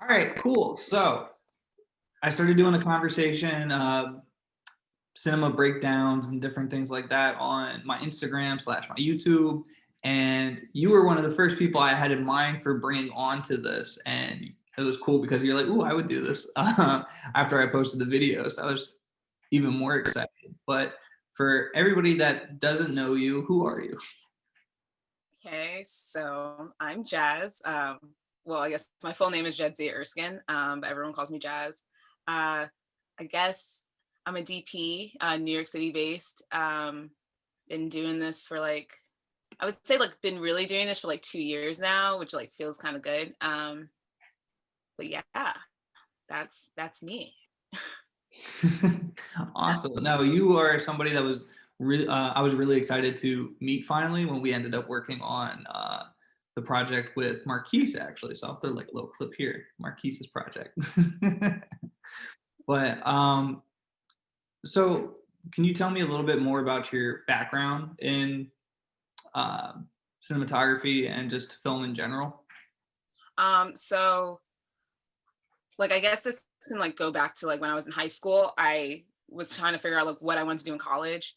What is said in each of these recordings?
All right, cool. So I started doing a conversation, cinema breakdowns and different things like that on my Instagram slash my YouTube. And you were one of the first people I had in mind for bringing on to this. And it was cool because you're like, "Ooh, I would do this," after I posted the video. So I was even more excited. But for everybody that doesn't know you, who are you? Okay, so I'm Jazz. Well, I guess my full name is Jadzia Erskine, but everyone calls me Jazz. Uh, I guess I'm a DP, New York City based. Been doing this for I would say been really doing this for 2 years now, which feels kind of good. But yeah, that's me. Awesome. No, you are somebody that was really, I was really excited to meet finally when we ended up working on the project with Marquise, actually. So I'll throw like a little clip here, Marquise's project. But so can you tell me a little bit more about your background in uh, cinematography and just film in general? So I guess this can go back to when I was in high school. I was trying to figure out what I wanted to do in college,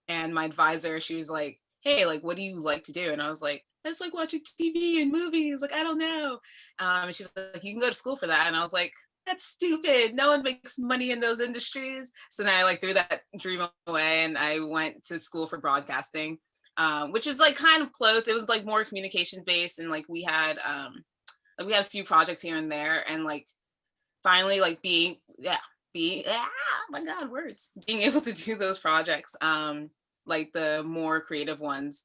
and my advisor, she was like, "Hey, what do you like to do?" And I was like, "I just like watching TV and movies. I don't know." And she's like, "You can go to school for that." And I was like, "That's stupid. No one makes money in those industries." So then I threw that dream away, and I went to school for broadcasting, which is kind of close. It was more communication based, and we had a few projects here and there, and finally being my god, words, being able to do those projects, the more creative ones,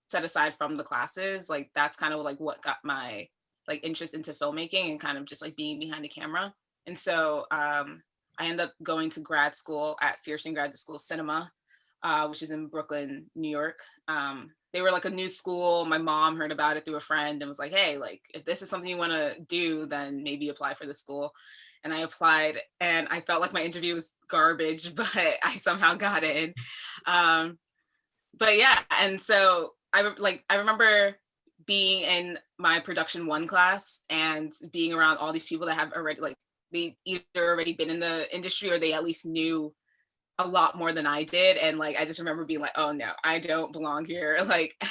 set aside from the classes, that's kind of what got my interest into filmmaking and kind of just being behind the camera. And so I ended up going to grad school at Fierstein Graduate School of Cinema, which is in Brooklyn, New York. They were a new school. My mom heard about it through a friend and was like, "Hey, if this is something you want to do, then maybe apply for the school." And I applied, and I felt like my interview was garbage, but I somehow got in. Um, but yeah, and so I remember being in my production one class and being around all these people that have already they either already been in the industry or they at least knew a lot more than I did. And I just remember being like, "Oh no, I don't belong here."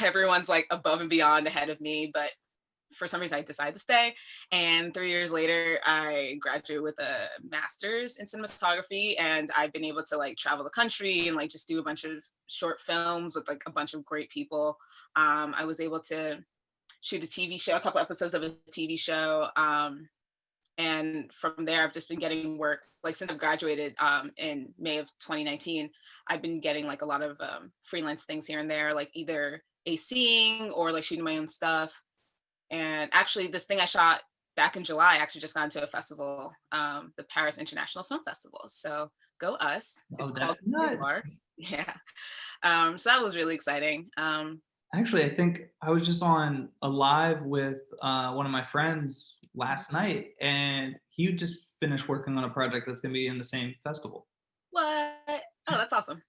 Everyone's above and beyond ahead of me. But for some reason I decided to stay. And 3 years later, I graduated with a master's in cinematography. And I've been able to travel the country and just do a bunch of short films with a bunch of great people. I was able to shoot a TV show, a couple episodes of a TV show. And from there I've just been getting work since I've graduated in May of 2019. I've been getting a lot of freelance things here and there, either ACing or shooting my own stuff. And actually this thing I shot back in July actually just got into a festival, the Paris International Film Festival. So go us. Oh, It's called that's nuts. War. Yeah. So that was really exciting. Actually, I think I was just on a live with one of my friends last night, and he just finished working on a project that's going to be in the same festival. What? Oh, that's awesome.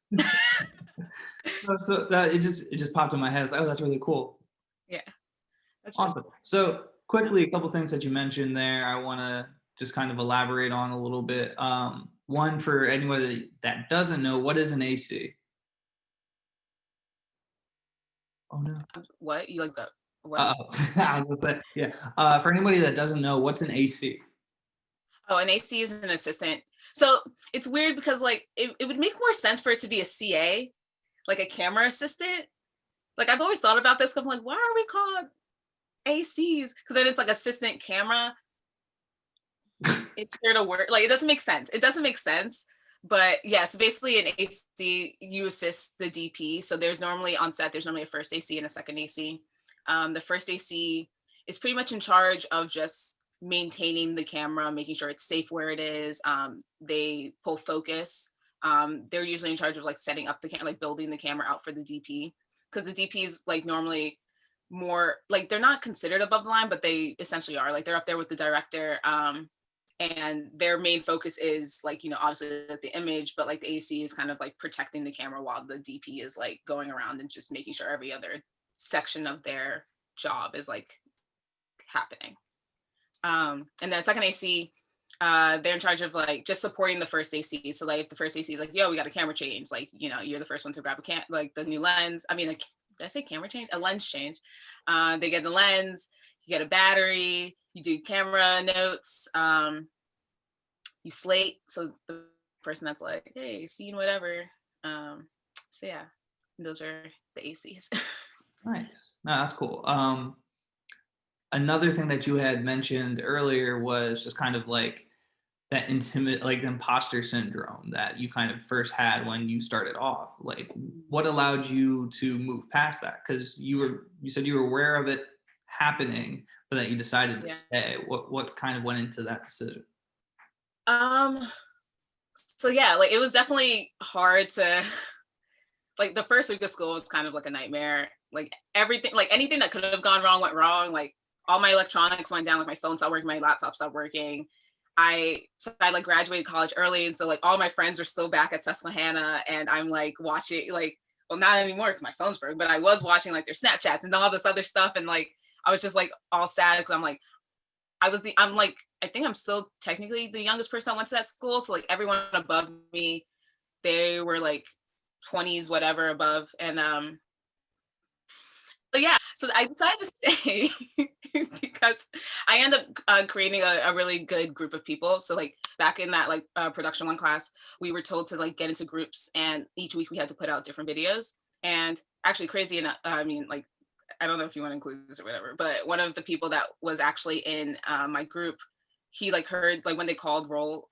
So that it just popped in my head. It's like, oh, that's really cool. Yeah, that's really Awesome. cool. So quickly, a couple things that you mentioned there, I want to just kind of elaborate on a little bit. One for anybody that doesn't know, what is an AC? Oh no. What? You like the what? Uh-oh. I was gonna say, yeah. For anybody that doesn't know, what's an AC? Oh, an AC is an assistant. So it's weird because it would make more sense for it to be a CA, like a camera assistant. I've always thought about this. 'Cause I'm like, why are we called ACs? Because then it's assistant camera. It's there to work. It doesn't make sense. It doesn't make sense. But yeah, so basically an AC, you assist the DP. So there's normally on set, there's normally a first AC and a second AC. The first AC is pretty much in charge of just maintaining the camera, making sure it's safe where it is. They pull focus. They're usually in charge of setting up the camera, building the camera out for the DP. Because the DPs normally more they're not considered above the line, but they essentially are. They're up there with the director. And their main focus is obviously the image, but the AC is kind of protecting the camera while the DP is going around and just making sure every other section of their job is happening. And then second AC, they're in charge of like just supporting the first AC. So like if the first AC is like, yo, we got a camera change, like, you know, you're the first one to grab like the new lens. I mean, like, did I say camera change? A lens change. They get the lens, you get a battery, you do camera notes, you slate. So the person that's like, hey, scene whatever. So yeah, those are the ACs. Nice. No, that's cool. Another thing that you had mentioned earlier was just kind of like that intimate, like imposter syndrome that you kind of first had when you started off. Like, what allowed you to move past that? Because you said you were aware of it happening, but that you decided to Yeah. stay. What kind of went into that decision? Um, so yeah, like it was definitely hard to like the first week of school was kind of like a nightmare. Like everything, like anything that could have gone wrong went wrong. Like all my electronics went down, like my phone stopped working, my laptop stopped working. I like graduated college early, and so like all my friends are still back at Susquehanna, and I'm like watching like, well, not anymore because my phone's broke, but I was watching like their Snapchats and all this other stuff, and like I was just like all sad because I'm like I'm like I think I'm still technically the youngest person that went to that school, so like everyone above me, they were like 20s whatever above, and but yeah, so I decided to stay because I ended up creating a really good group of people. So like back in that like production one class, we were told to like get into groups, and each week we had to put out different videos. And actually, crazy enough, I mean, like I don't know if you want to include this or whatever, but one of the people that was actually in my group, he like heard like when they called roll,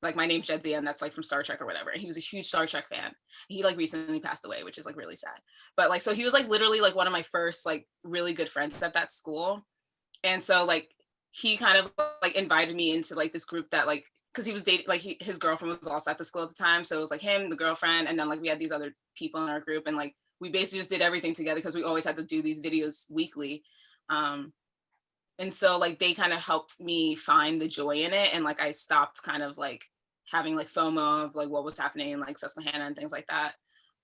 like my name's Jadzia, and that's like from Star Trek or whatever. And he was a huge Star Trek fan. He like recently passed away, which is like really sad. But like, so he was like literally like one of my first like really good friends at that school. And so like he kind of like invited me into like this group that like, because he was dating like his girlfriend was also at the school at the time. So it was like him, the girlfriend, and then like we had these other people in our group, and like we basically just did everything together because we always had to do these videos weekly. And so like they kind of helped me find the joy in it, and like I stopped kind of like having like FOMO of like what was happening in like Susquehanna and things like that.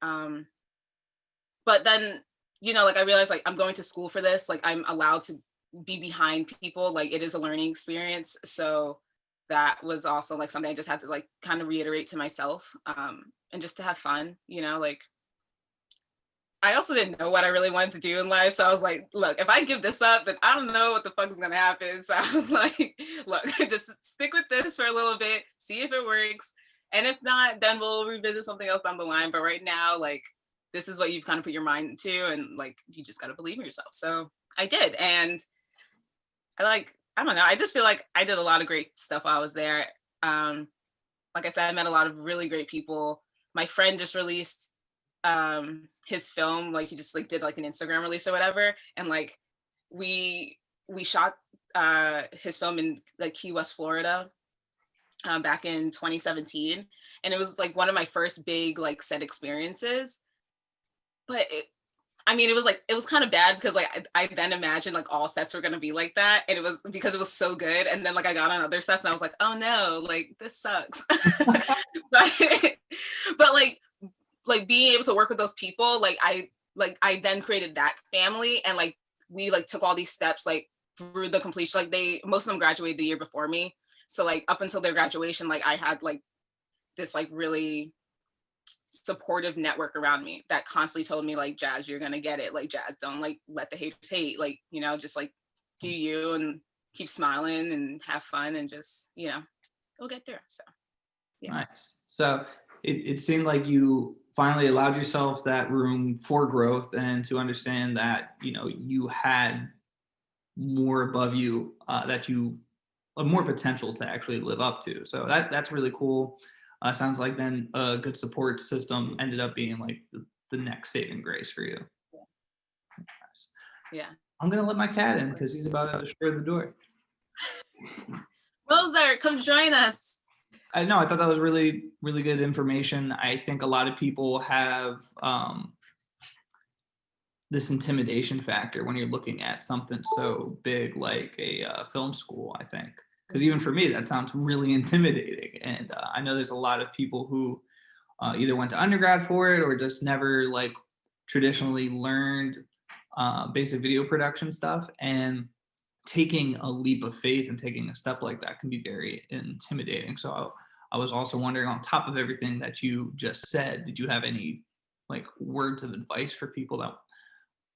But then, you know, like I realized like I'm going to school for this, like I'm allowed to be behind people, like it is a learning experience. So that was also like something I just had to like kind of reiterate to myself, and just to have fun, you know, like I also didn't know what I really wanted to do in life. So I was like, look, if I give this up, then I don't know what the fuck is going to happen. So I was like, look, just stick with this for a little bit, see if it works. And if not, then we'll revisit something else down the line. But right now, like, this is what you've kind of put your mind to. And like, you just got to believe in yourself. So I did. And I don't know. I just feel like I did a lot of great stuff while I was there. Like I said, I met a lot of really great people. My friend just released his film, like he just like did like an Instagram release or whatever, and like we shot his film in like Key West, Florida, back in 2017, and it was like one of my first big like set experiences. But I mean, it was kind of bad because like I then imagined like all sets were gonna be like that, and it was because it was so good. And then like I got on other sets and I was like, oh no, like this sucks. but but like being able to work with those people, like I then created that family, and like we like took all these steps like through the completion. Like most of them graduated the year before me, so like up until their graduation, like I had like this like really supportive network around me that constantly told me like, Jazz, you're gonna get it, like Jazz, don't like let the haters hate, like, you know, just like do you and keep smiling and have fun, and just, you know, we'll get through. So yeah. Nice. So it seemed like you finally allowed yourself that room for growth and to understand that, you know, you had more above you, that you more potential to actually live up to. So that's really cool. Sounds like then a good support system ended up being like the next saving grace for you. Nice. Yeah. I'm gonna let my cat in because he's about to destroy the door. Mozart, come join us. I know. I thought that was really, really good information. I think a lot of people have this intimidation factor when you're looking at something so big like a film school, I think. Because even for me, that sounds really intimidating. And I know there's a lot of people who either went to undergrad for it or just never like traditionally learned basic video production stuff. And taking a leap of faith and taking a step like that can be very intimidating. So I was also wondering, on top of everything that you just said, did you have any like words of advice for people that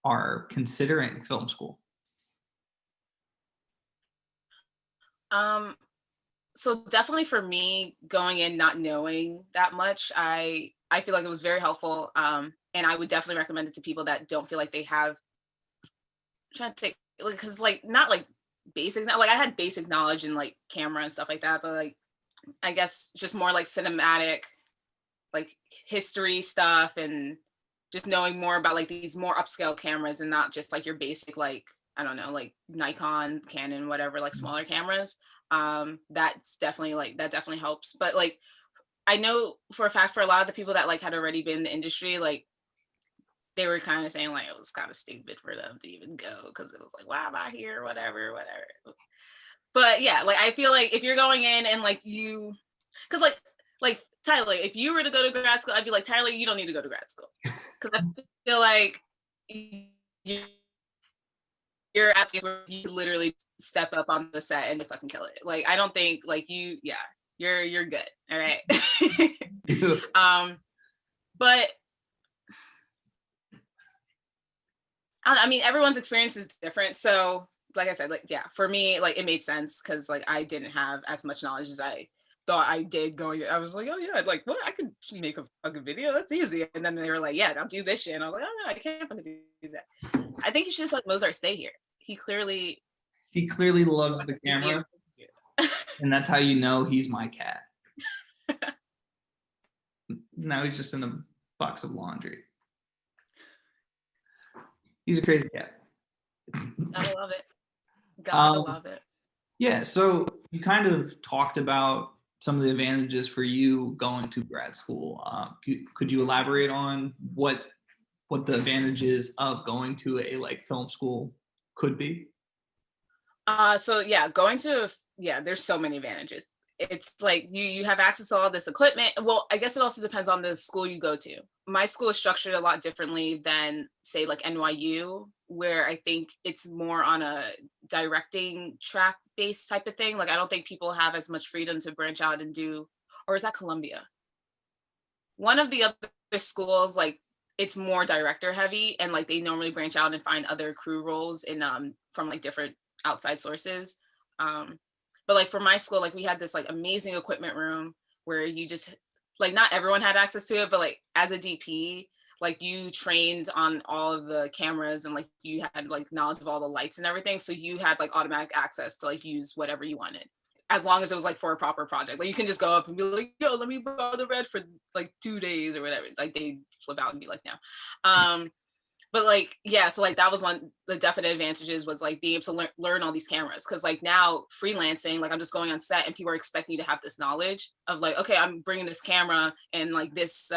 are considering film school? Um, so definitely for me, going in not knowing that much, I feel like it was very helpful. And I would definitely recommend it to people that don't feel like they have. I'm trying to think, like, because like not like basic, not like I had basic knowledge in like camera and stuff like that, but like I guess just more like cinematic, like history stuff, and just knowing more about like these more upscale cameras and not just like your basic like I don't know like Nikon, Canon, whatever like smaller cameras. That's definitely like that definitely helps. But like I know for a fact for a lot of the people that like had already been in the industry, like they were kind of saying like it was kind of stupid for them to even go because it was like why am I here, whatever, whatever. But yeah, like I feel like if you're going in and like you, because like Tyler, if you were to go to grad school, I'd be like Tyler, you don't need to go to grad school because I feel like you- you're at the where you literally step up on the set and fucking kill it. Like I don't think like you, yeah, you're good. All right. But I mean, everyone's experience is different. So, like I said, like, yeah, for me, like, it made sense because, like, I didn't have as much knowledge as I thought I did going. I was like, oh, yeah, like, well, I could make a fucking video. That's easy. And then they were like, yeah, don't do this shit. And I was like, oh, no, I can't fucking do that. I think you should just let Mozart stay here. He clearly loves the camera, and that's how you know he's my cat. Now he's just in a box of laundry. He's a crazy cat. Gotta love it. Gotta love it. Yeah, so you kind of talked about some of the advantages for you going to grad school. Could you elaborate on what the advantages of going to a like film school could be? So yeah, there's so many advantages. It's like you have access to all this equipment. Well, I guess it also depends on the school you go to. My school is structured a lot differently than say like NYU, where I think it's more on a directing track based type of thing. Like I don't think people have as much freedom to branch out and do, or is that Columbia? One of the other schools, like it's more director heavy and like they normally branch out and find other crew roles in from like different outside sources. But like for my school, like we had this like amazing equipment room where you just like not everyone had access to it, but like as a DP, like you trained on all of the cameras and like you had like knowledge of all the lights and everything. So you had like automatic access to like use whatever you wanted. As long as it was like for a proper project. Like you can just go up and be like, yo, let me borrow the red for like 2 days or whatever. Like they flip out and be like, no. But like yeah, so like that was one the definite advantages was like being able to learn all these cameras because like now freelancing like I'm just going on set and people are expecting you to have this knowledge of like okay I'm bringing this camera and like this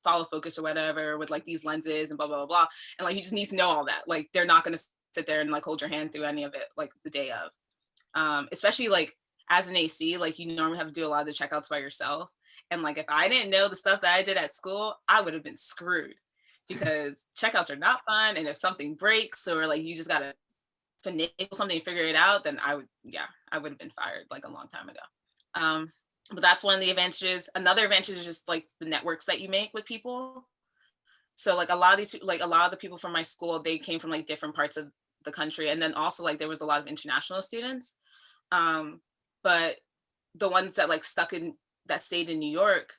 follow focus or whatever with like these lenses and blah blah blah blah and like you just need to know all that like they're not going to sit there and like hold your hand through any of it like the day of especially like as an AC like you normally have to do a lot of the checkouts by yourself and like if I didn't know the stuff that I did at school I would have been screwed because checkouts are not fun. And if something breaks or like you just gotta finagle something and figure it out, then I would have been fired like a long time ago. But that's one of the advantages. Another advantage is just like the networks that you make with people. So like a lot of these people, like a lot of the people from my school, they came from like different parts of the country. And then also like there was a lot of international students. But the ones that like stayed in New York,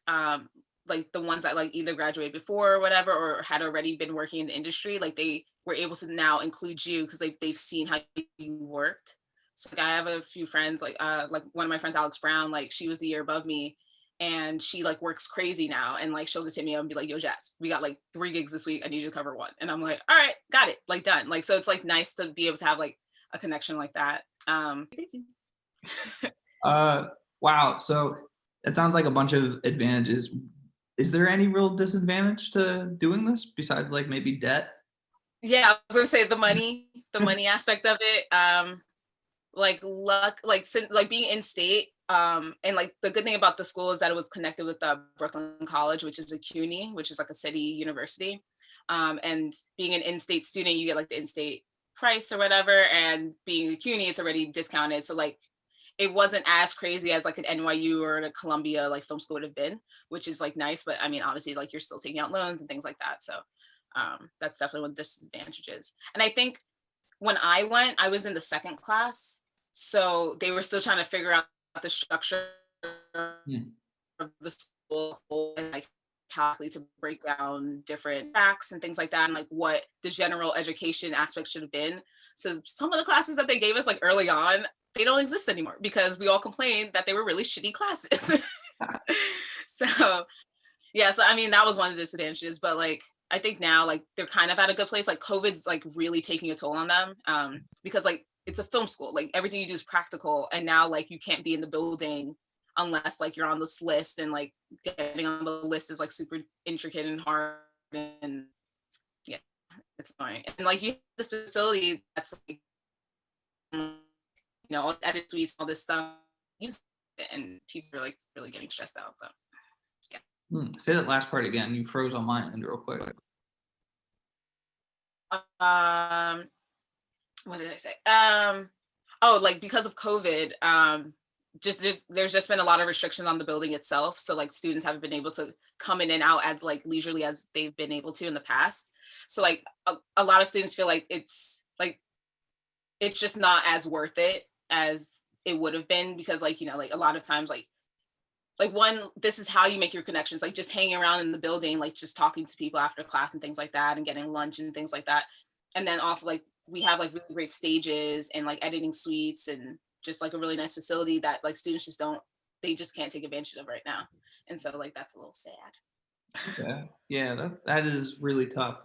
like the ones that like either graduated before or whatever or had already been working in the industry like they were able to now include you because they've seen how you worked so like I have a few friends like one of my friends Alex Brown like she was the year above me and she like works crazy now and like she'll just hit me up and be like yo Jazz we got like 3 gigs this week I need you to cover one and I'm like all right got it like done like so it's like nice to be able to have like a connection like that thank you. Wow, so it sounds like a bunch of advantages. Is there any real disadvantage to doing this besides like maybe debt? Yeah, I was gonna say the money aspect of it. Like luck, like like being in state. And like the good thing about the school is that it was connected with Brooklyn College, which is a CUNY, which is like a city university. And being an in-state student, you get like the in-state price or whatever, and being a CUNY, it's already discounted. So like it wasn't as crazy as like an NYU or a Columbia like film school would have been, which is like nice. But I mean, obviously, like you're still taking out loans and things like that. So that's definitely one of the disadvantages. And I think when I went, I was in the second class, so they were still trying to figure out the structure of the school and like how to break down different tracks and things like that, and like what the general education aspect should have been. So some of the classes that they gave us like early on, they don't exist anymore because we all complained that they were really shitty classes. So yeah, so I mean that was one of the disadvantages, but like I think now like they're kind of at a good place. Like COVID's like really taking a toll on them, because like it's a film school, like everything you do is practical, and now like you can't be in the building unless like you're on this list, and like getting on the list is like super intricate and hard, and yeah, it's annoying. And like you have this facility that's like, all the edit suites, all this stuff, and people are like really getting stressed out. But yeah. Say that last part again. You froze on my end real quick. What did I say? Oh, like because of COVID, there's just been a lot of restrictions on the building itself. So like students haven't been able to come in and out as like leisurely as they've been able to in the past. So like a lot of students feel like it's just not as worth it as it would have been, because like, like a lot of times like one, this is how you make your connections, like just hanging around in the building, like just talking to people after class and things like that, and getting lunch and things like that. And then also like we have like really great stages and like editing suites and just like a really nice facility that like students just can't take advantage of right now. And so like that's a little sad. Yeah, that is really tough.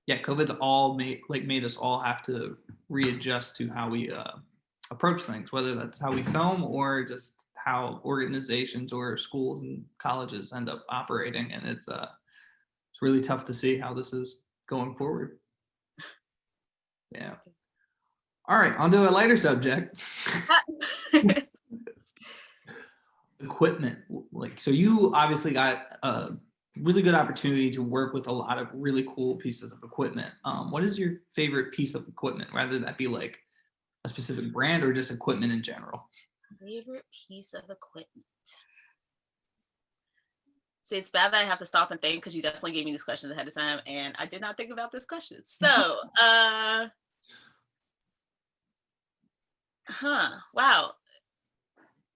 Yeah, COVID's all made us all have to readjust to how we approach things, whether that's how we film or just how organizations or schools and colleges end up operating. And it's really tough to see how this is going forward. Yeah. All right, on to a lighter subject. Equipment. Like, so you obviously got a really good opportunity to work with a lot of really cool pieces of equipment. What is your favorite piece of equipment, rather that be like a specific brand or just equipment in general? Favorite piece of equipment. See, it's bad that I have to stop and think, because you definitely gave me these questions ahead of time and I did not think about this question. So, wow.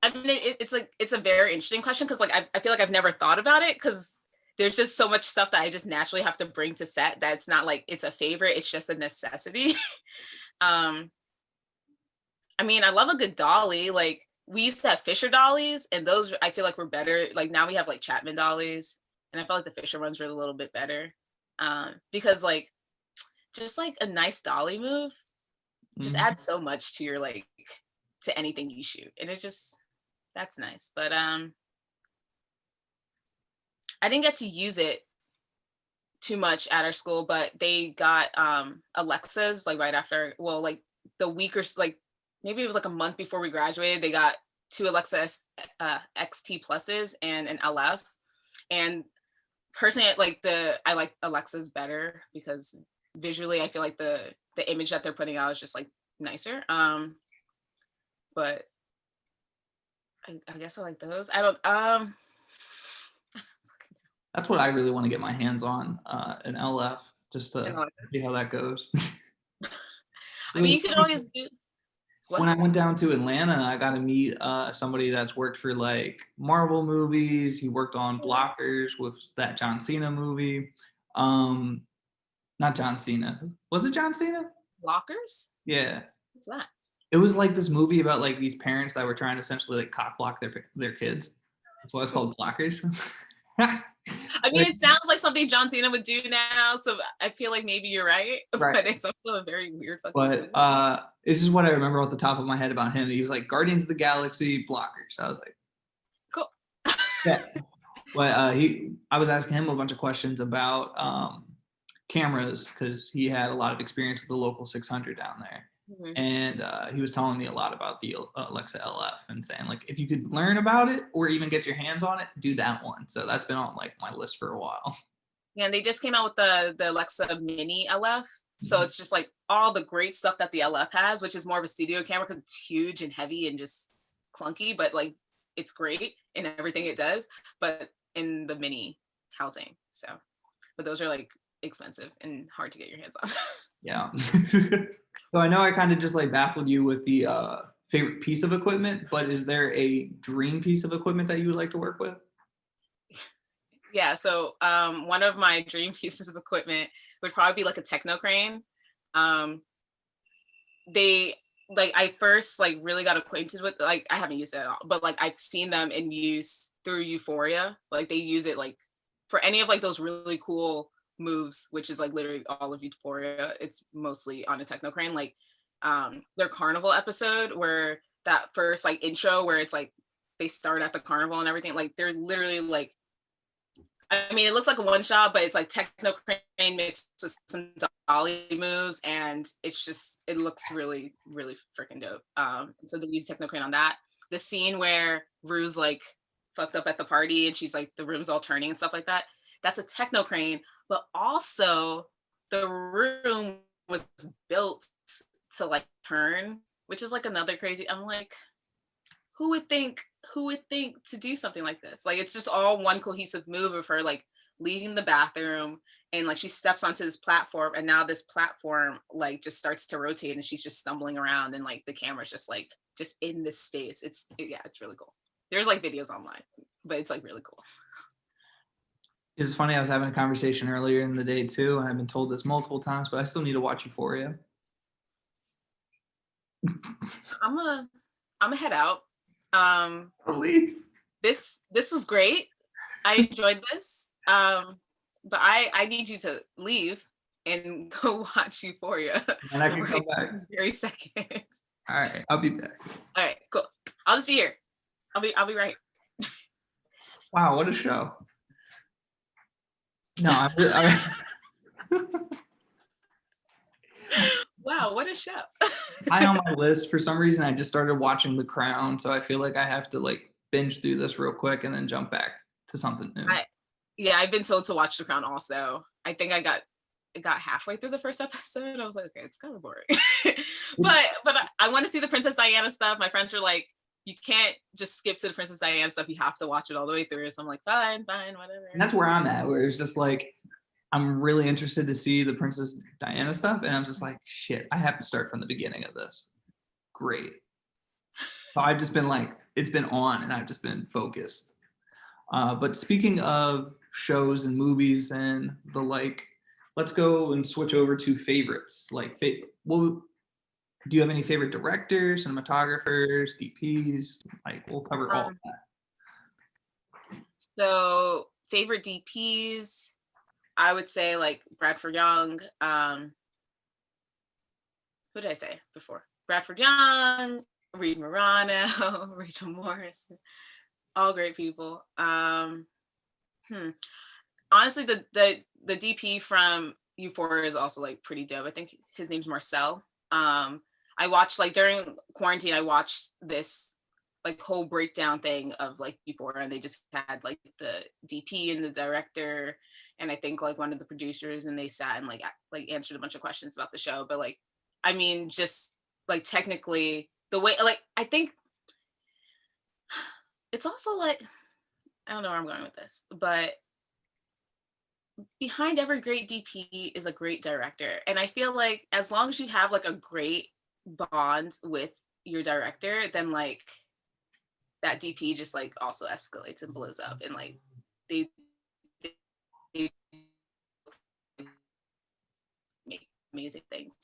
I mean, it's a very interesting question, because like I feel like I've never thought about it, because there's just so much stuff that I just naturally have to bring to set that it's not like it's a favorite, it's just a necessity. I mean, I love a good dolly. Like we used to have Fisher dollies, and those I feel like were better. Like now we have like Chapman dollies, and I feel like the Fisher ones were a little bit better, because like just like a nice dolly move just adds so much to your like to anything you shoot, and that's nice. But I didn't get to use it too much at our school, but they got Alexas like right after, well, like the week or like maybe it was like a month before we graduated, they got 2 Alexa XT pluses and an LF. And personally, I like Alexas better, because visually I feel like the image that they're putting out is just like nicer. But I guess I like those. I don't That's what I really want to get my hands on, an LF, just to see how that goes. I mean, you could always do. When I went down to Atlanta, I got to meet somebody that's worked for like Marvel movies. He worked on Blockers with that John Cena movie. Not John Cena. Was it John Cena? Blockers? Yeah. What's that? It was like this movie about like these parents that were trying to essentially like cock block their kids. That's why it's called Blockers. I mean, it sounds like something John Cena would do now, so I feel like maybe you're right. But it's also a very weird fucking movie. It's just what I remember off the top of my head about him. He was like Guardians of the Galaxy Blockers. I was like, cool. Yeah. But I was asking him a bunch of questions about cameras, because he had a lot of experience with the local 600 down there. And he was telling me a lot about the Alexa LF and saying like, if you could learn about it or even get your hands on it, do that one. So that's been on like my list for a while. Yeah, and they just came out with the Alexa Mini LF, So it's just like all the great stuff that the LF has, which is more of a studio camera because it's huge and heavy and just clunky, but like it's great in everything it does, but in the mini housing. So, but those are like expensive and hard to get your hands on. Yeah. So I know I kind of just like baffled you with the favorite piece of equipment, but is there a dream piece of equipment that you would like to work with? Yeah, so one of my dream pieces of equipment would probably be like a techno crane. Um, they like I first like really got acquainted with, like I haven't used it at all, but like I've seen them in use through Euphoria. Like they use it like for any of like those really cool moves, which is like literally all of Euphoria. It's mostly on a techno crane. Like their carnival episode where that first like intro where it's like they start at the carnival and everything. Like they're literally like, I mean, it looks like a one shot, but it's like techno crane mixed with some dolly moves, and it's just it looks really, really freaking dope. So they use techno crane on that. The scene where Rue's like fucked up at the party and she's like the room's all turning and stuff like that. That's a techno crane, but also the room was built to like turn, which is like another crazy. I'm like, who would think to do something like this? Like it's just all one cohesive move of her like leaving the bathroom and like she steps onto this platform and now this platform like just starts to rotate and she's just stumbling around and like the camera's just in this space. Yeah, it's really cool. There's like videos online, but it's like really cool. It's funny, I was having a conversation earlier in the day too, and I've been told this multiple times, but I still need to watch Euphoria. I'm gonna head out. Leave. This was great. I enjoyed this. But I need you to leave and go watch Euphoria. And I can come back. This very second. All right, I'll be back. All right, cool. I'll just be here. I'll be right. Wow, what a show. No, I Wow, what a show. high on my list. For some reason, I just started watching The Crown, so I feel like I have to like binge through this real quick and then jump back to something new. Yeah, I've been told to watch The Crown also. I think I got halfway through the first episode. I was like, okay, it's kind of boring. but I want to see the Princess Diana stuff. My friends are like, you can't just skip to the Princess Diana stuff. You have to watch it all the way through. So I'm like, fine, whatever. And that's where I'm at, where it's just like, I'm really interested to see the Princess Diana stuff. And I'm just like, shit, I have to start from the beginning of this. Great. So I've just been like, it's been on and I've just been focused. But speaking of shows and movies and the like, let's go and switch over to favorites. Like, do you have any favorite directors, cinematographers, DPs? Like, we'll cover all of that. So, favorite DPs, I would say like Bradford Young. Who did I say before? Bradford Young, Reed Morano, Rachel Morris, all great people. Honestly, the DP from Euphoria is also like pretty dope. I think his name's Marcel. I watched like during quarantine, I watched this like whole breakdown thing of like Euphoria, and they just had like the DP and the director and I think like one of the producers, and they sat and like answered a bunch of questions about the show. But like, I mean, just like technically the way, like, I think it's also like, I don't know where I'm going with this, but behind every great DP is a great director. And I feel like as long as you have like a great bond with your director, then like that DP just like also escalates and blows up, and like they make amazing things.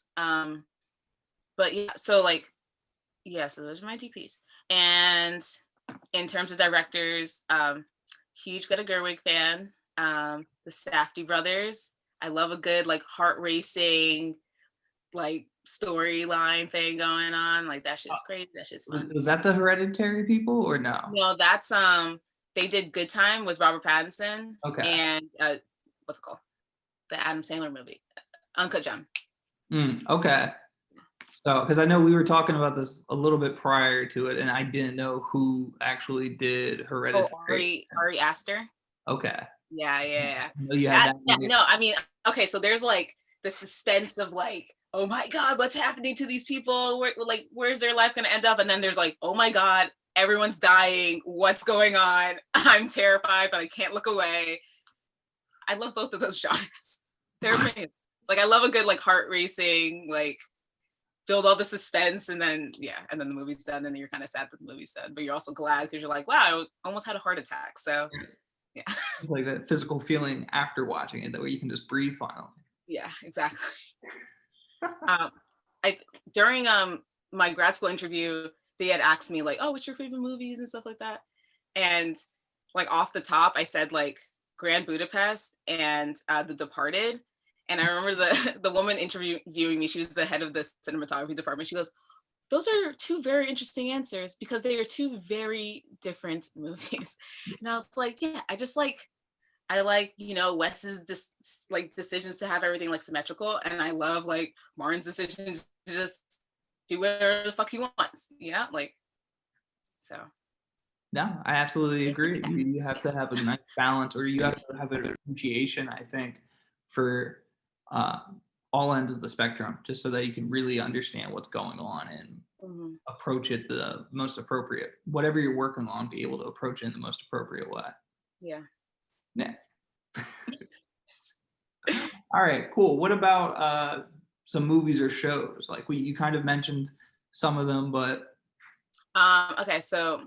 But yeah, so like, yeah, so those are my DPs. And in terms of directors, huge Greta Gerwig fan. The Safdie brothers. I love a good like heart racing like storyline thing going on. Like that shit's crazy. That shit's fun. Was that the Hereditary people or no? No, that's they did Good Time with Robert Pattinson. Okay. And what's it called? The Adam Sandler movie, Uncut Gem. Okay. So, because I know we were talking about this a little bit prior to it, and I didn't know who actually did Hereditary. Oh, Ari Aster. Okay. Yeah. I know you had that no, I mean, okay, so there's like the suspense of like, oh my God, what's happening to these people? Where's their life gonna end up? And then there's like, oh my God, everyone's dying. What's going on? I'm terrified, but I can't look away. I love both of those genres. They're amazing. Like, I love a good like heart racing, like build all the suspense, and then and then the movie's done, and then you're kind of sad that the movie's done, but you're also glad because you're like, wow, I almost had a heart attack. So yeah. Like that physical feeling after watching it, that way you can just breathe finally. Yeah, exactly. I during my grad school interview, they had asked me like, oh, what's your favorite movies and stuff like that. And like off the top, I said like Grand Budapest and The Departed. And I remember the woman interviewing me, she was the head of the cinematography department. She goes, those are two very interesting answers because they are two very different movies. And I was like, yeah, I like, Wes's decisions to have everything like symmetrical. And I love like Martin's decisions to just do whatever the fuck he wants, like, so. No, I absolutely agree. You have to have a nice balance, or you have to have an appreciation, I think, for all ends of the spectrum, just so that you can really understand what's going on and approach it the most appropriate, whatever you're working on, be able to approach it in the most appropriate way. Yeah. All right, cool. What about some movies or shows? Like you kind of mentioned some of them, but okay, so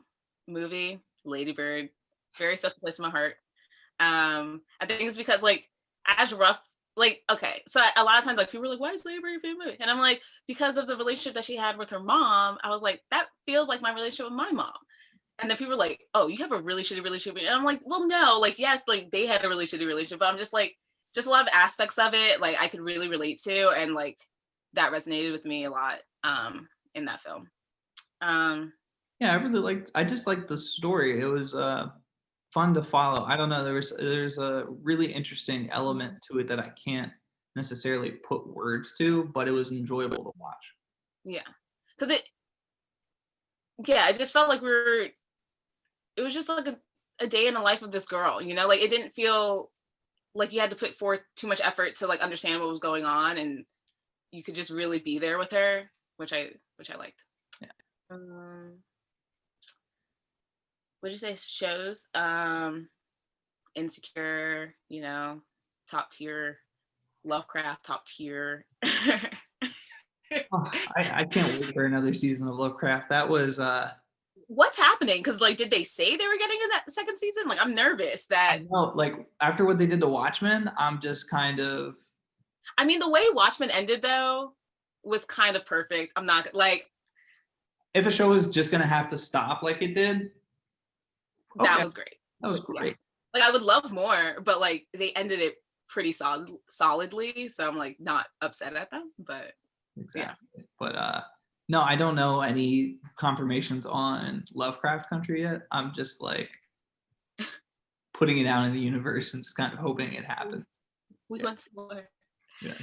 movie Lady Bird, very special place in my heart. I think it's because like as rough, like, okay, so a lot of times like people are like, why is Lady Bird your favorite movie? And I'm like, because of the relationship that she had with her mom. I was like, that feels like my relationship with my mom. And then people were like, oh, you have a really shitty relationship. And I'm like, well, no, like, yes, like they had a really shitty relationship, but I'm just like, just a lot of aspects of it, like I could really relate to. And like, that resonated with me a lot in that film. Yeah, I just liked the story. It was fun to follow. I don't know, there's a really interesting element to it that I can't necessarily put words to, but it was enjoyable to watch. Yeah. Because I just felt like it was just like a day in the life of this girl, like it didn't feel like you had to put forth too much effort to like understand what was going on, and you could just really be there with her, which I liked. Yeah. What'd you say? Shows? Insecure, top tier. Lovecraft, top tier. I can't wait for another season of Lovecraft. That was what's happening? Because like, did they say they were getting in that second season? Like, I'm nervous that. No, like after what they did to Watchmen, I'm just kind of. I mean, the way Watchmen ended though was kind of perfect. I'm not like. If a show was just gonna have to stop like it did, that was great. That was great. Yeah. Like I would love more, but like they ended it pretty solidly. So I'm like not upset at them, but exactly. Yeah. But no, I don't know any confirmations on Lovecraft Country yet. I'm just like putting it out in the universe and just kind of hoping it happens. We want more. Yeah.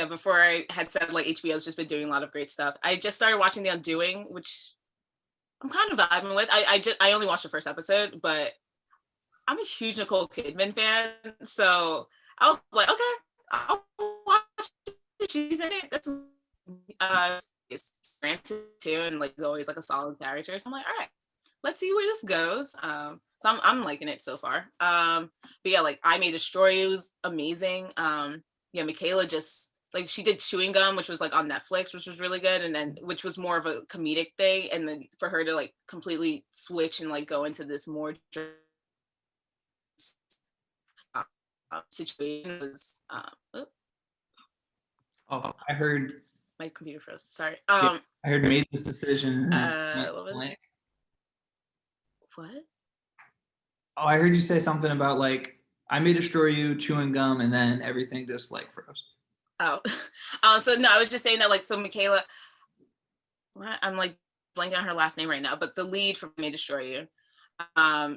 Before I had said like HBO's just been doing a lot of great stuff. I just started watching The Undoing, which I'm kind of vibing with. I only watched the first episode, but I'm a huge Nicole Kidman fan, so I was like, okay, I'll watch it. She's in it. That's it's granted too, and like is always like a solid character. So I'm like, all right, let's see where this goes. So I'm liking it so far. But yeah, like I May Destroy You was amazing. Michaela just like she did Chewing Gum, which was like on Netflix, which was really good, and then which was more of a comedic thing, and then for her to like completely switch and like go into this more situation was I heard my computer froze. Sorry. I heard made this decision. What? Oh, I heard you say something about like I May Destroy You, Chewing Gum, and then everything just like froze. Oh, so no, I was just saying that like, so Michaela, I'm like blanking on her last name right now, but the lead for May Destroy You.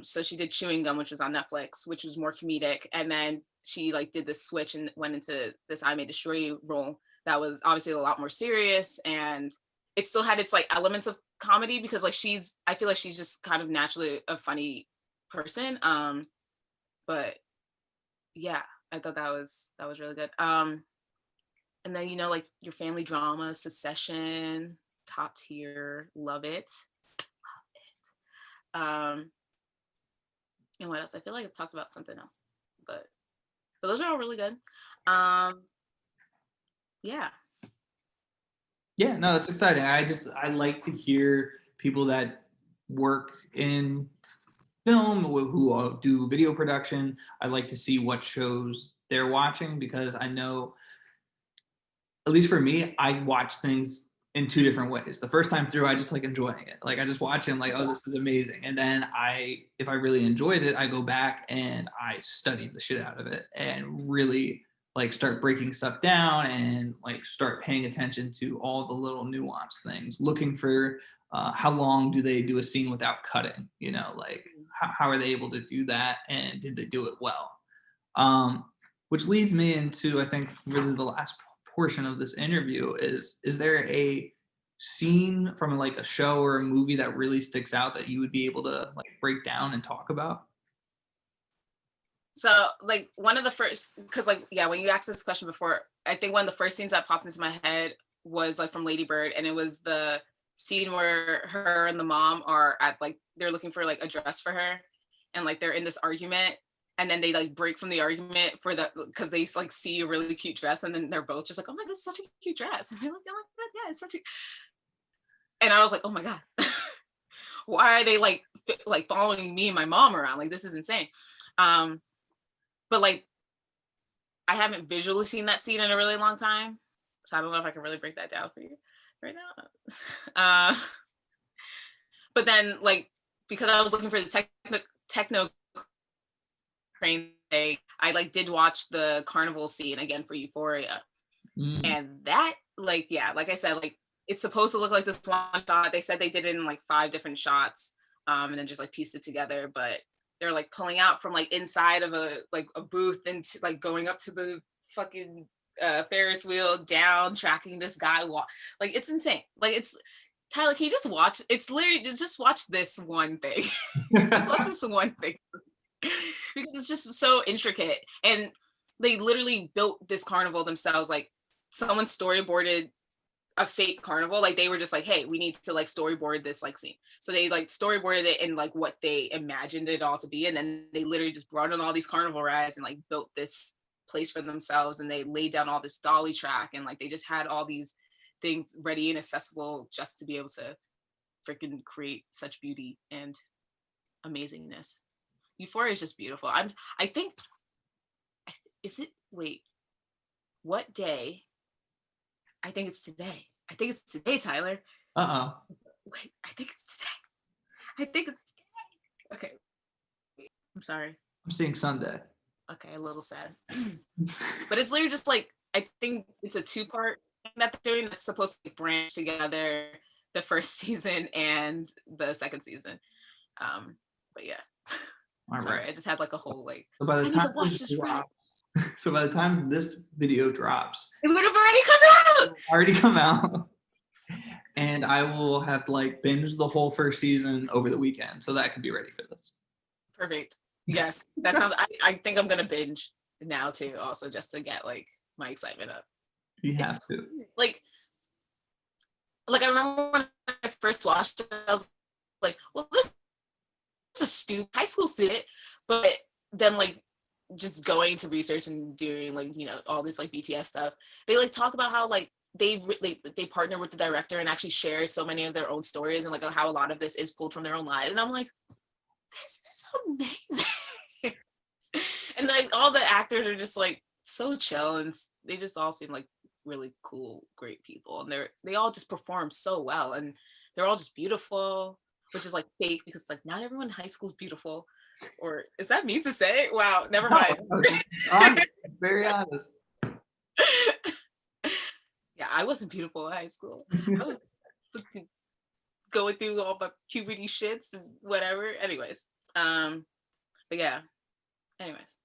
So she did Chewing Gum, which was on Netflix, which was more comedic. And then she like did this switch and went into this I May Destroy You role that was obviously a lot more serious. And it still had its like elements of comedy because like I feel like she's just kind of naturally a funny person. But yeah, I thought that was really good. And then like your family drama, Succession, top tier, love it. Um, and what else? I feel like I've talked about something else, but those are all really good. Yeah. Yeah, no, it's exciting. I like to hear people that work in film who do video production. I like to see what shows they're watching because I know, at least for me, I watch things in two different ways. The first time through, I just like enjoying it. Like I just watch it, I'm like, oh, this is amazing. And then if I really enjoyed it, I go back and I study the shit out of it and really like start breaking stuff down and like start paying attention to all the little nuanced things, looking for how long do they do a scene without cutting, like how are they able to do that and did they do it well? Which leads me into, I think, really the last portion of this interview is there a scene from like a show or a movie that really sticks out that you would be able to like break down and talk about? So like one of the first, because like, yeah, when you asked this question before, I think one of the first scenes that popped into my head was like from Lady Bird, and it was the scene where her and the mom are at like, they're looking for like a dress for her, and like they're in this argument, and then they like break from the argument because they like see a really cute dress, and then they're both just like, oh my god, it's such a cute dress, and they're like, oh my god, yeah, it's such a, and I was like, oh my god, why are they like following me and my mom around, like this is insane. But like I haven't visually seen that scene in a really long time, so I don't know if I can really break that down for you right now. But then like, because I was looking for the techno crane thing, I like did watch the carnival scene again for Euphoria. And that, like, yeah, like I said, like it's supposed to look like this one shot. They said they did it in like 5 different shots, and then just like pieced it together. But they're like pulling out from like inside of a booth and like going up to the fucking Ferris wheel, down, tracking this guy walk. Like it's insane. Like it's, Tyler, can you just watch? It's literally just watch this one thing. Just watch this one thing. Because it's just so intricate. And they literally built this carnival themselves. Like someone storyboarded a fake carnival. Like they were just like, hey, we need to like storyboard this like scene. So they like storyboarded it in like what they imagined it all to be. And then they literally just brought in all these carnival rides and like built this place for themselves. And they laid down all this dolly track. And like they just had all these things ready and accessible just to be able to freaking create such beauty and amazingness. Euphoria is just beautiful. I think, is it, wait, what day? I think it's today. I think it's today, Tyler. Wait, I think it's today. I think it's today. Okay. I'm sorry. I'm seeing Sunday. Okay, a little sad. But it's literally just like, I think it's a 2-part that they're doing that's supposed to branch together the first season and the second season. But yeah. Sorry, right. I just had like a whole like, so by the time this drops, so by the time this video drops, it would have already come out. And I will have like binged the whole first season over the weekend, so that I can be ready for this. Perfect. Yes, that sounds. I think I'm gonna binge now too, also just to get like my excitement up. You have to. Like I remember when I first watched it, I was like, well, this is a stupid high school student, but then like just going to research and doing like, all this like BTS stuff, they like talk about how like they partner with the director and actually share so many of their own stories and like how a lot of this is pulled from their own lives. And I'm like, this is amazing. And like all the actors are just like so chill and they just all seem like really cool, great people. And they all just perform so well and they're all just beautiful, which is like fake because like not everyone in high school is beautiful. Or is that mean to say? Wow, never mind. Honest, very honest. Yeah, I wasn't beautiful in high school. I was going through all my puberty shits and whatever. Anyways, but yeah. Anyways.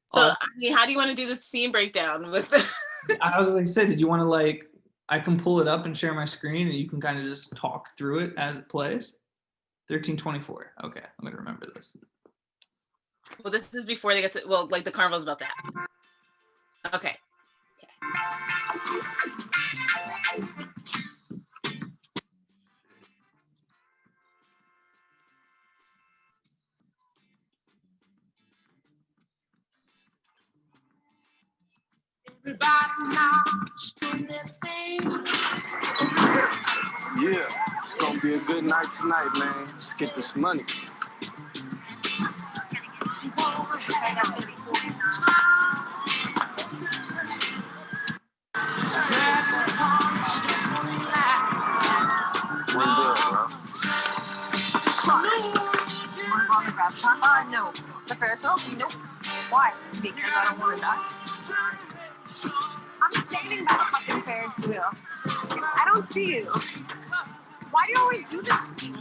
So, I mean, how do you want to do the scene breakdown with I was like, said, did you want to like, I can pull it up and share my screen and you can kind of just talk through it as it plays? 1324. Okay, I'm gonna remember this. Well, this is before they get to, well, like the carnival's about to happen. Okay. Yeah, it's gonna be a good night tonight, man. Let's get this money. We're good, bro. No. The Ferris wheel? Nope. Why? Because I don't want to die. I'm standing by the fucking Ferris wheel. I don't see you. Why do you always do this to me?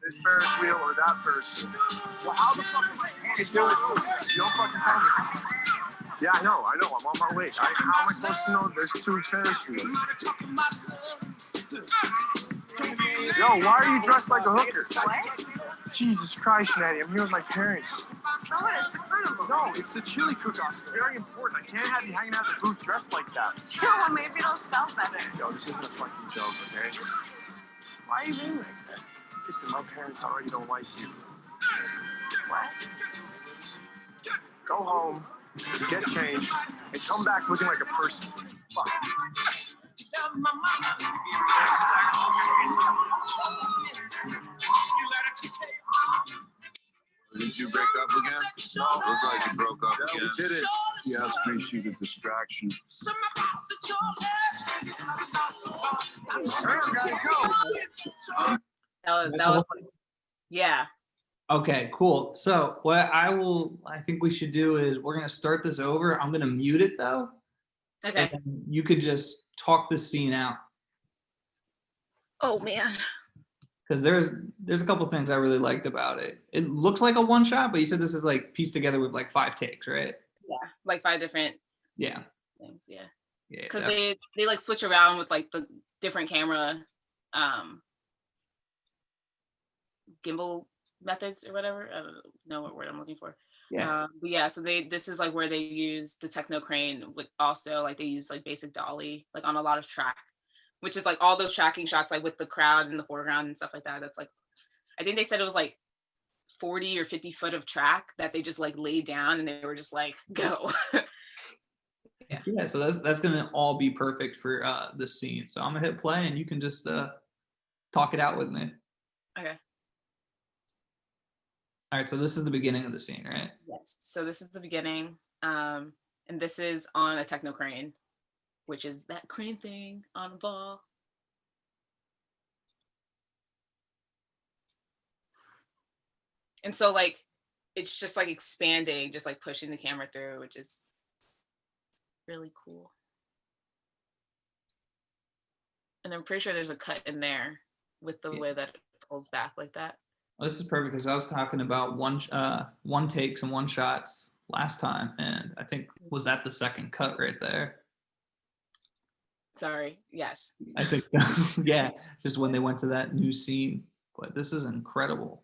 This Ferris wheel or that person? Well, how the fuck am I do it? You don't fucking tell me. Yeah, I know. I'm on my way. How am I supposed to know there's 2 Ferris wheels? Yo, why are you dressed like a hooker? What? Jesus Christ, Natty, I'm here with my parents. So what? It's the carnival. No, it's the chili cook-off. It's very important. I can't have you hanging out at the booth dressed like that. Well, maybe it'll sell better. Yo, this isn't a fucking joke, okay? Why are you being like that? Listen, my parents already don't like you. What? Go home, get changed, and come back looking like a person. Fuck. Did you break up again? No. Looks like you broke up again. We did it. She asked me she's a distraction. That was yeah. Okay, cool. So what I think we should do is we're gonna start this over. I'm gonna mute it though. Okay. And then you could just talk the scene out. Oh man. Because there's a couple things I really liked about it. It looks like a one shot, but you said this is like pieced together with like 5 takes, right? Yeah. Like 5 different Yeah. things. Yeah. Yeah. Because they like switch around with like the different camera gimbal methods or whatever. I don't know what word I'm looking for. Yeah. But yeah, so this is like where they use the techno crane with also like they use like basic dolly like on a lot of track, which is like all those tracking shots like with the crowd in the foreground and stuff like that. That's like, I think they said it was like 40 or 50 foot of track that they just like laid down and they were just like, go. Yeah, so that's gonna all be perfect for this scene. So I'm gonna hit play and you can just talk it out with me. Okay. All right, so this is the beginning of the scene, right? Yes. So this is the beginning. And this is on a techno crane, which is that crane thing on a ball. And so like it's just like expanding, just like pushing the camera through, which is really cool. And I'm pretty sure there's a cut in there with the way that it pulls back like that. Well, this is perfect because I was talking about one takes and one shots last time, and I think was that the second cut right there? Sorry. Yes. I think so. Yeah, just when they went to that new scene. But this is incredible.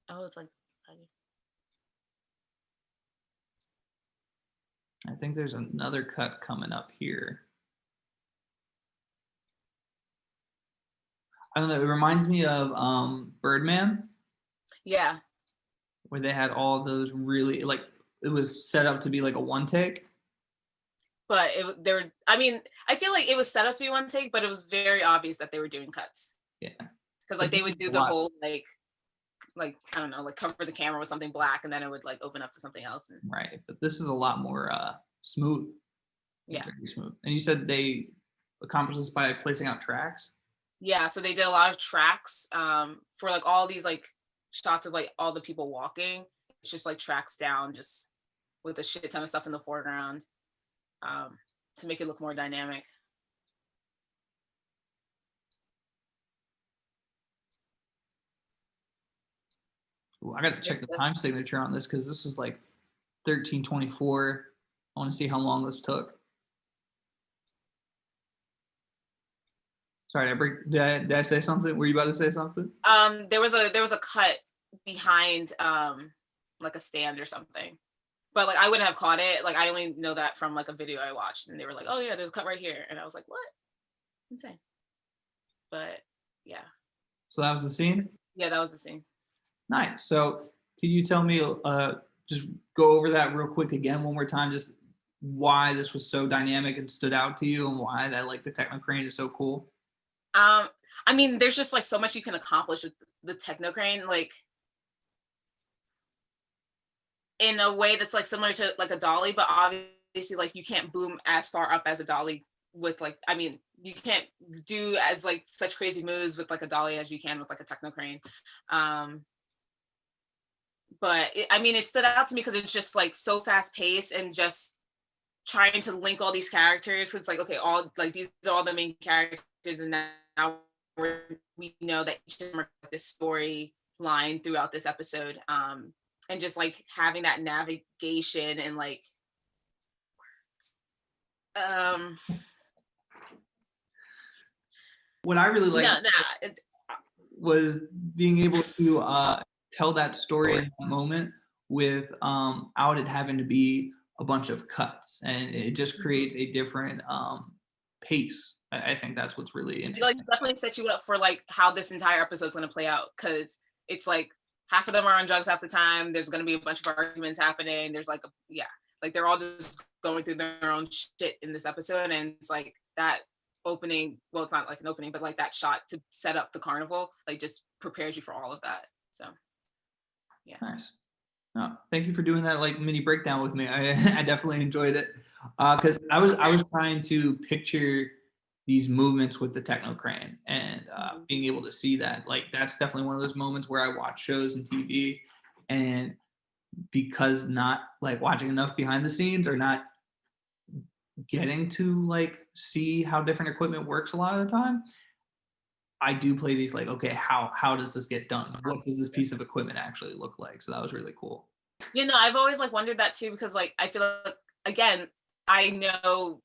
Oh, it's like. I think there's another cut coming up here. I don't know. It reminds me of Birdman. Yeah. Where they had all those really like it was set up to be like a one take. But I mean, I feel like it was set up to be one take, but it was very obvious that they were doing cuts. Yeah. Because like they would do the whole like I don't know, like cover the camera with something black and then it would like open up to something else. Right. But this is a lot more smooth. Yeah. Very smooth. And you said they accomplished this by placing out tracks? Yeah, so they did a lot of tracks for like all these like shots of like all the people walking. It's just like tracks down, just with a shit ton of stuff in the foreground to make it look more dynamic. Ooh, I gotta check the time signature on this because this was like 13:24. I want to see how long this took. Sorry, did I say something? Were you about to say something? There was a cut behind like a stand or something, but like I wouldn't have caught it. Like I only know that from like a video I watched, and they were like, "Oh yeah, there's a cut right here," and I was like, "What? Insane." But yeah. So that was the scene? Yeah, that was the scene. Nice. So can you tell me, just go over that real quick again one more time, just why this was so dynamic and stood out to you and why that like the techno crane is so cool? I mean, there's just like so much you can accomplish with the techno crane, like in a way that's like similar to like a dolly, but obviously like you can't boom as far up as a dolly with like, I mean, you can't do as like such crazy moves with like a dolly as you can with like a techno crane. But I mean, it stood out to me because it's just like so fast paced and just trying to link all these characters. It's like, okay, all like these are all the main characters, and now we know that each of them are this story line throughout this episode. And just like having that navigation and like what I really liked was being able to tell that story in that moment without it having to be a bunch of cuts, and it just creates a different pace. I think that's what's really interesting. Like definitely set you up for like how this entire episode is going to play out, because it's like half of them are on drugs half the time. There's going to be a bunch of arguments happening. There's like like they're all just going through their own shit in this episode, and it's like that opening, well, it's not like an opening, but like that shot to set up the carnival like just prepared you for all of that. So yeah. Nice. No, thank you for doing that like mini breakdown with me. I definitely enjoyed it because I was trying to picture these movements with the techno crane, and being able to see that, like that's definitely one of those moments where I watch shows and TV, and because not like watching enough behind the scenes or not getting to like see how different equipment works a lot of the time, I do play these like, okay, how does this get done? What does this piece of equipment actually look like? So that was really cool. You know, I've always like wondered that too, because like I feel like, again, I know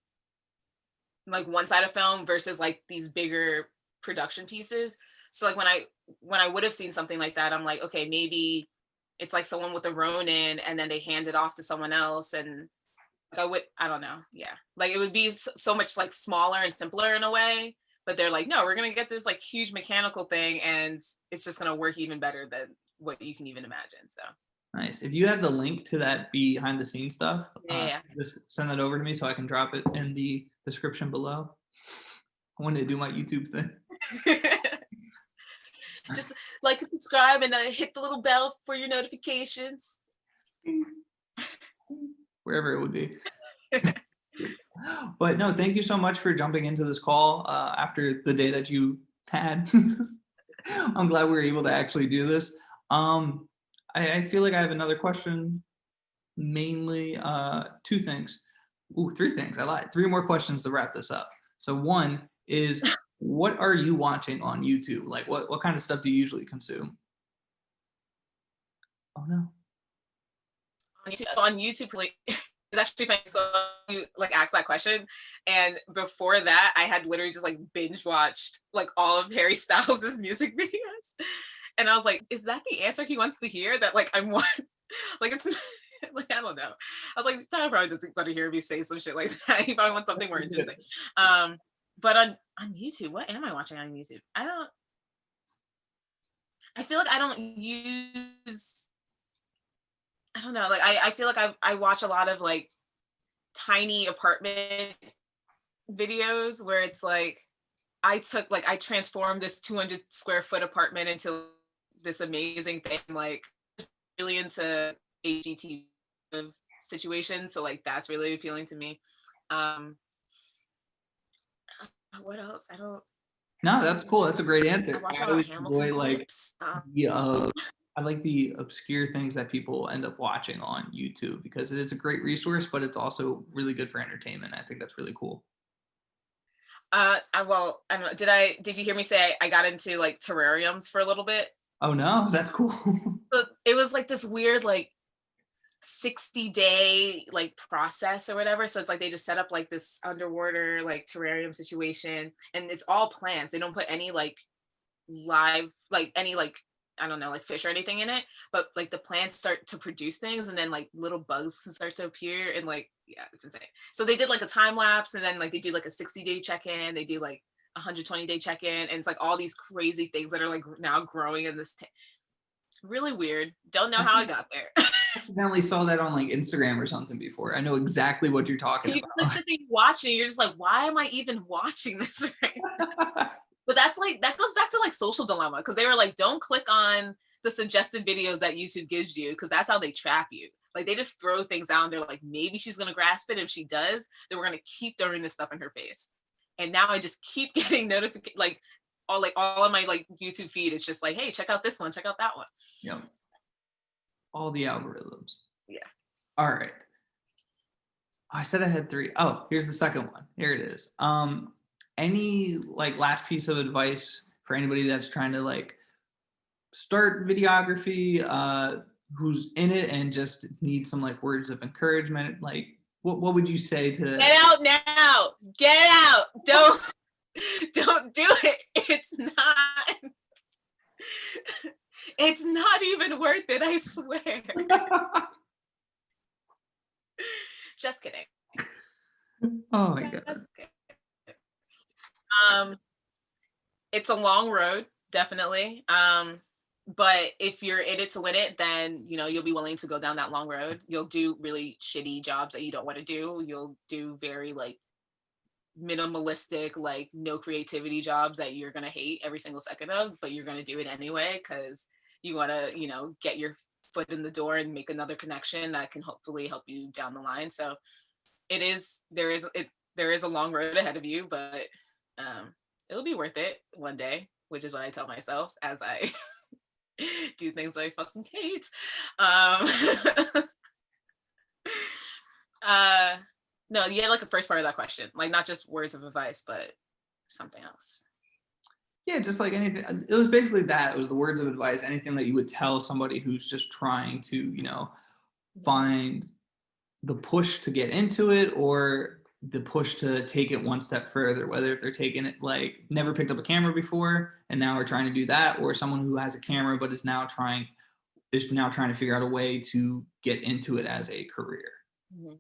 like one side of film versus like these bigger production pieces. So like when I would have seen something like that, I'm like, okay, maybe it's like someone with a Ronin and then they hand it off to someone else, and I don't know. Yeah. Like it would be so much like smaller and simpler in a way, but they're like, no, we're going to get this like huge mechanical thing, and it's just going to work even better than what you can even imagine. So nice. If you have the link to that behind the scenes stuff, just send that over to me so I can drop it in the description below. I wanted to do my YouTube thing. Just like and subscribe and hit the little bell for your notifications. Wherever it would be. But no, thank you so much for jumping into this call after the day that you had. I'm glad we were able to actually do this. I feel like I have another question, mainly two things. Ooh, three things. I lied. Three more questions to wrap this up. So one is, what are you watching on YouTube? Like what kind of stuff do you usually consume? Oh no. On YouTube, like, it's actually funny. So you like asked that question, and before that, I had literally just like binge watched like all of Harry Styles' music videos, and I was like, is that the answer he wants to hear? That like I'm what? Like it's like I don't know. I was like, Tyler probably doesn't want to hear me say some shit like that. He probably wants something more interesting. But on YouTube, what am I watching on YouTube? I feel like I don't use. I don't know. Like I feel like I watch a lot of like tiny apartment videos where it's like I transformed this 200 square foot apartment into this amazing thing. Like really into HGTV situations, so like that's really appealing to me. What else? I don't. No, that's cool. That's a great answer. I watch I a lot of always Hamilton enjoy like clips. I I like the obscure things that people end up watching on YouTube because it's a great resource, but it's also really good for entertainment. I think that's really cool. Well, I don't know. Did you hear me say I got into like terrariums for a little bit? Oh no, that's cool. So it was like this weird like 60-day like process or whatever. So it's like they just set up like this underwater like terrarium situation, and it's all plants. They don't put any like live like any like I don't know like fish or anything in it, but like the plants start to produce things, and then like little bugs can start to appear, and like yeah, it's insane. So they did like a time lapse, and then like they do like a 60-day check-in, they do like 120-day check-in, and it's like all these crazy things that are like now growing in this really weird. Don't know how I got there. Accidentally saw that on like Instagram or something before. I know exactly what you're talking You about. just sit there watching, you're just like, why am I even watching this right now? But that's like that goes back to like Social Dilemma, because they were like, don't click on the suggested videos that YouTube gives you, because that's how they trap you. Like they just throw things out and they're like, maybe she's gonna grasp it. If she does, then we're gonna keep throwing this stuff in her face. And now I just keep getting notifications like all of my like YouTube feed is just like, hey, check out this one, check out that one. Yep. All the algorithms. Yeah. All right. I said I had 3. Oh, here's the second one. Here it is. Any like last piece of advice for anybody that's trying to like start videography, who's in it and just needs some like words of encouragement? Like, what would you say to? Get out now! Get out! Don't do it. It's not even worth it, I swear. Just kidding. Oh my god. Just kidding. It's a long road, definitely. But if you're in it to win it, then you'll be willing to go down that long road. You'll do really shitty jobs that you don't want to do. You'll do very like minimalistic, like no creativity jobs that you're gonna hate every single second of, but you're gonna do it anyway because you want to, get your foot in the door and make another connection that can hopefully help you down the line. So there is a long road ahead of you, but it'll be worth it one day, which is what I tell myself as I do things I fucking hate. No, you had like a first part of that question, like not just words of advice, but something else. Yeah, just like anything. It was basically that. It was the words of advice, anything that you would tell somebody who's just trying to, find the push to get into it or the push to take it one step further, whether if they're taking it like never picked up a camera before and now are trying to do that, or someone who has a camera but is now trying to figure out a way to get into it as a career. Mm-hmm.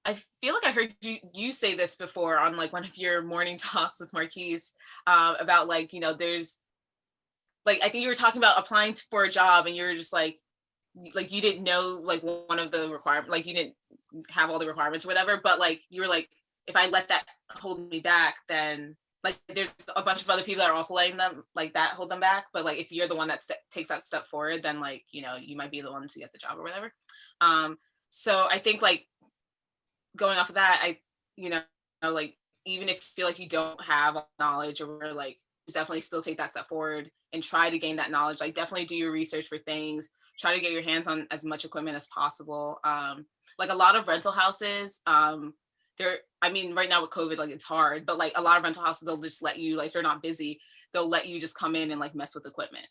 I feel like I heard you say this before on like one of your morning talks with Marquise, about like, there's like, I think you were talking about applying for a job and you were just like you didn't know like one of the requirements, like you didn't have all the requirements or whatever, but like you were like, if I let that hold me back, then like there's a bunch of other people that are also letting them like that hold them back. But like if you're the one that takes that step forward, then like, you might be the one to get the job or whatever. So I think like going off of that, like even if you feel like you don't have knowledge or like, definitely still take that step forward and try to gain that knowledge. Like definitely do your research for things, try to get your hands on as much equipment as possible. Like a lot of rental houses, right now with COVID, like it's hard, but like a lot of rental houses, they'll just let you, like if they're not busy, they'll let you just come in and like mess with equipment.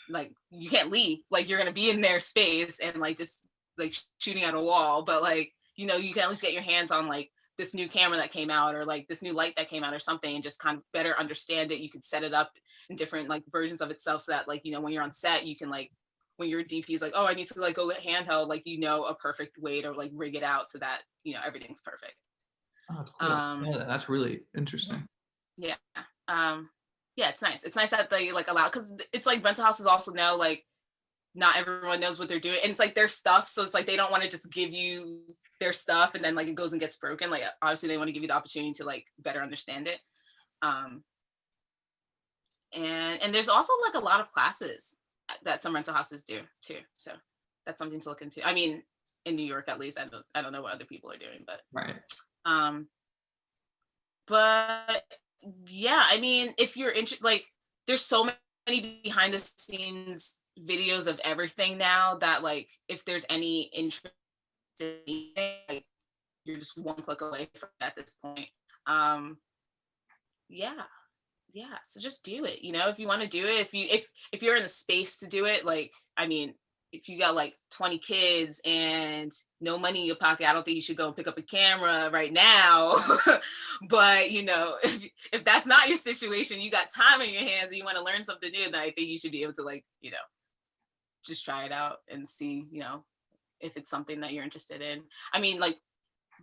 Like you can't leave, like you're gonna be in their space and like just like shooting at a wall, but like, you can at least get your hands on like this new camera that came out or like this new light that came out or something and just kind of better understand it. You could set it up in different like versions of itself so that like, when you're on set, you can like, when your DP is like, oh, I need to like go handheld, like, a perfect way to like rig it out so that, everything's perfect. Oh, that's cool. Yeah, that's really interesting. Yeah. Yeah, it's nice. It's nice that they like allow, because it's like rental houses also know like not everyone knows what they're doing. And it's like their stuff. So it's like they don't want to just give you their stuff and then like it goes and gets broken. Like obviously they want to give you the opportunity to like better understand it. And there's also like a lot of classes that some rental houses do too. So that's something to look into. I mean, in New York at least, I don't know what other people are doing, but right. But yeah, I mean, if you're interested, like there's so many behind the scenes videos of everything now that like if there's any interest in anything, like, you're just one click away from it at this point. Um, yeah, yeah. So just do it. You know, if you want to do it, if you're in the space to do it, like I mean, if you got like 20 kids and no money in your pocket, I don't think you should go and pick up a camera right now. But you know, if that's not your situation, you got time in your hands and you want to learn something new, then I think you should be able to like, you know, just try it out and see, you know, if it's something that you're interested in. I mean, like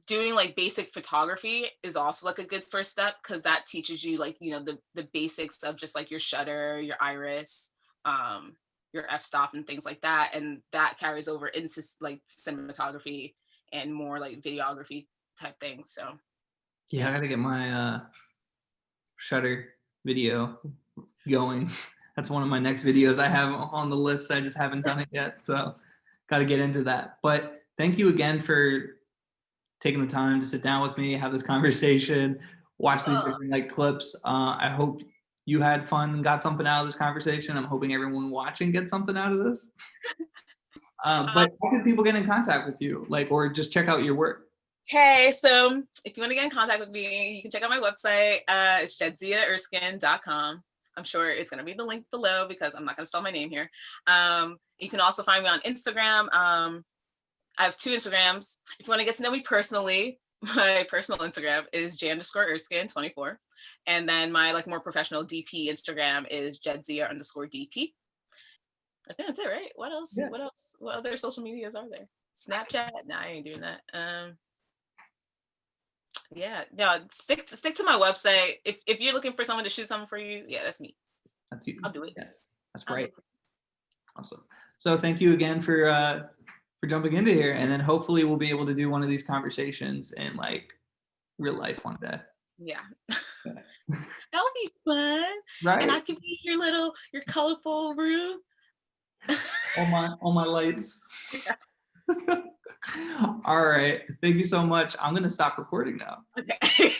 doing like basic photography is also like a good first step because that teaches you like, you know, the basics of just like your shutter, your iris, your f-stop and things like that, and that carries over into like cinematography and more like videography type things. So Yeah, I gotta get my Shutter video going. That's one of my next videos I have on the list. I just haven't done it yet, so got to get into that. But thank you again for taking the time to sit down with me, have this conversation, watch these different like clips. I hope you had fun and got something out of this conversation. I'm hoping everyone watching gets something out of this. But how can people get in contact with you, like, or just check out your work? okay, so if you want to get in contact with me, you can check out my website. It's jadziaerskine.com. I'm sure it's going to be the link below because I'm not going to spell my name here. You can also find me on Instagram. I have 2 Instagrams. If you want to get to know me personally, my personal Instagram is j_erskine24. And then my like more professional DP Instagram is jadzia_DP. I think that's it, right? What else? Yeah. What else? What other social medias are there? Snapchat? No, I ain't doing that. Yeah, no, stick to my website. If you're looking for someone to shoot something for you, yeah, that's me. That's you. I'll do it. Yes, that's I'll do great. it. Awesome. So thank you again for jumping into here, and then hopefully we'll be able to do one of these conversations in like real life one day. Yeah. That would be fun. Right. And I could be your colorful room. all my lights. All right. Thank you so much. I'm gonna stop recording now. Okay.